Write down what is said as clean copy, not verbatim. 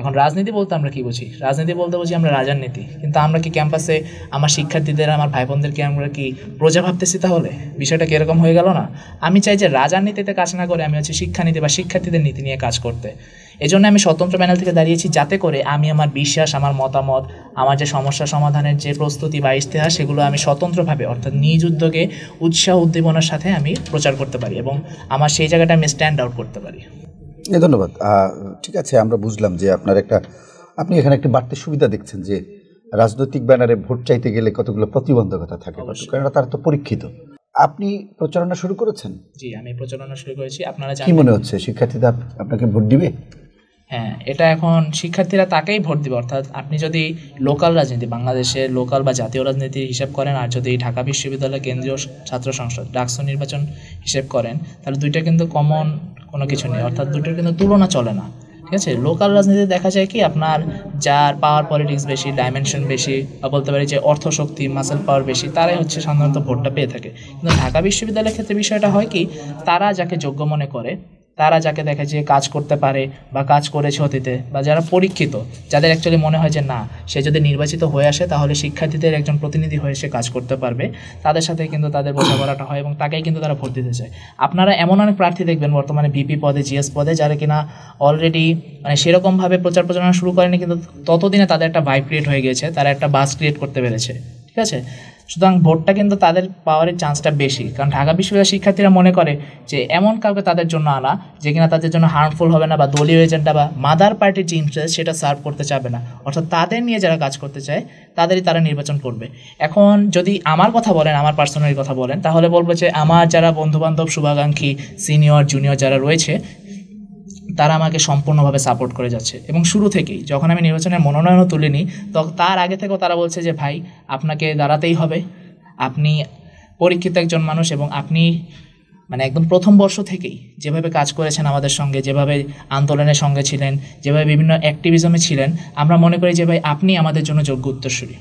এখন রাজনীতি বলতে আমরা কি বুঝি? রাজনীতি বলতে বুঝি আমরা রাজার নীতি, কিন্তু আমরা কি ক্যাম্পাসে আমার শিক্ষার্থীদের, আমার ভাই বোনদেরকে আমরা কি প্রজা ভাবতেছি? তাহলে বিষয়টা কি এরকম হয়ে গেল না? আমি চাই যে রাজার নীতিতে কাজ না করে আমি হচ্ছে শিক্ষানীতি বা শিক্ষার্থীদের নীতি নিয়ে কাজ করতে। এজন্য আমি স্বতন্ত্র প্যানেল থেকে দাঁড়িয়েছি, যাতে করে আমি আমার বিশ্বাস, আমার মতামত, আমার যে সমস্যা সমাধানের যে প্রস্তুতি বা ইশতেহার, সেগুলো আমি স্বতন্ত্রভাবে অর্থাৎ নিজ উদ্যোগে উৎসাহ উদ্দীপনার সাথে আমি প্রচার করতে পারি এবং আমার সেই জায়গাটা আমি স্ট্যান্ড আউট করতে পারি। ধন্যবাদ। ঠিক আছে, আমরা বুঝলাম যে আপনি এখানে একটা বাড়তি সুবিধা দেখছেন যে রাজনৈতিক ব্যানারে ভোট চাইতে গেলে কতগুলো প্রতিবন্ধকতা থাকে, কারণ তারা তো পরীক্ষিত। আপনি প্রচারণা শুরু করেছেন? জি, আমি প্রচারণা শুরু করেছি। আপনারা কি মনে হচ্ছে, শিক্ষার্থীরা আপনাকে ভোট দিবে? হ্যাঁ, এটা এখন শিক্ষার্থীরা তাকেই ভোট দিবে। অর্থাৎ আপনি যদি লোকাল রাজনীতি, বাংলাদেশের লোকাল বা জাতীয় রাজনীতির হিসাব করেন, আর যদি ঢাকা বিশ্ববিদ্যালয় কেন্দ্রীয় ছাত্র সংসদ ডাকসু নির্বাচন হিসেব করেন, তাহলে দুইটা কিন্তু কমন কোনো কিছু নেই, অর্থাৎ দুটোর কিন্তু তুলনা চলে না। ঠিক আছে, লোকাল রাজনীতি দেখা যায় কি, আপনার যার পাওয়ার পলিটিক্স বেশি, ডাইমেনশন বেশি, বা বলতে পারি যে অর্থশক্তি, মাসেল পাওয়ার বেশি, তারাই হচ্ছে সাধারণত ভোটটা পেয়ে থাকে। কিন্তু ঢাকা বিশ্ববিদ্যালয়ের ক্ষেত্রে বিষয়টা হয় কি, তারা যাকে যোগ্য মনে করে, তারা যাকে দেখে যে কাজ করতে পারে বা কাজ করেছে অতীতে, বা যারা পরীক্ষিত, যাদের অ্যাকচুয়ালি মনে হয় যে না, সে যদি নির্বাচিত হয়ে আসে তাহলে শিক্ষার্থীদের একজন প্রতিনিধি হয়ে সে কাজ করতে পারবে, তাদের সাথে কিন্তু তাদের বোঝাপড়াটা হয় এবং তাকেই কিন্তু তারা ভোট দিতে চায়। আপনারা এমন অনেক প্রার্থী দেখবেন বর্তমানে ভিপি পদে, জিএস পদে, যারা কিনা অলরেডি মানে সেরকমভাবে প্রচার প্রচারণা শুরু করেনি, কিন্তু ততদিনে তাদের একটা ভাইব ক্রিয়েট হয়ে গেছে, তারা একটা বাস ক্রিয়েট করতে পেরেছে। ঠিক আছে, সুতরাং ভোটটা কিন্তু তাদের পাওয়ারের চান্সটা বেশি, কারণ ঢাকা বিশ্ববিদ্যালয়ের শিক্ষার্থীরা মনে করে যে এমন কাউকে তাদের জন্য আনা যে কিনা তাদের জন্য হার্মফুল হবে না, বা দলীয় এজেন্ডা বা মাদার পার্টির যে ইন্টারেস্ট সেটা সার্ভ করতে চাবে না, অর্থাৎ তাদের নিয়ে যারা কাজ করতে চায় তাদেরই তারা নির্বাচন করবে। এখন যদি আমার কথা বলেন, আমার পার্সোনালি কথা বলেন, তাহলে বলবো যে আমার যারা বন্ধুবান্ধব, শুভাকাঙ্ক্ষী, সিনিয়র জুনিয়র যারা রয়েছে, তারা আমাকে সম্পূর্ণভাবে সাপোর্ট করে যাচ্ছে। এবং শুরু থেকেই যখন আমি নির্বাচনের মনোনয়নও তুলিনি, তার আগে থেকেও তারা বলছে যে ভাই, আপনাকে দাঁড়াতেই হবে, আপনি পরীক্ষিত একজন মানুষ, এবং আপনি মানে একদম প্রথম বর্ষ থেকেই যেভাবে কাজ করেছেন আমাদের সঙ্গে, যেভাবে আন্দোলনের সঙ্গে ছিলেন, যেভাবে বিভিন্ন অ্যাক্টিভিজমে ছিলেন, আমরা মনে করি যে ভাই আপনি আমাদের জন্য যোগ্য উত্তরসূরি।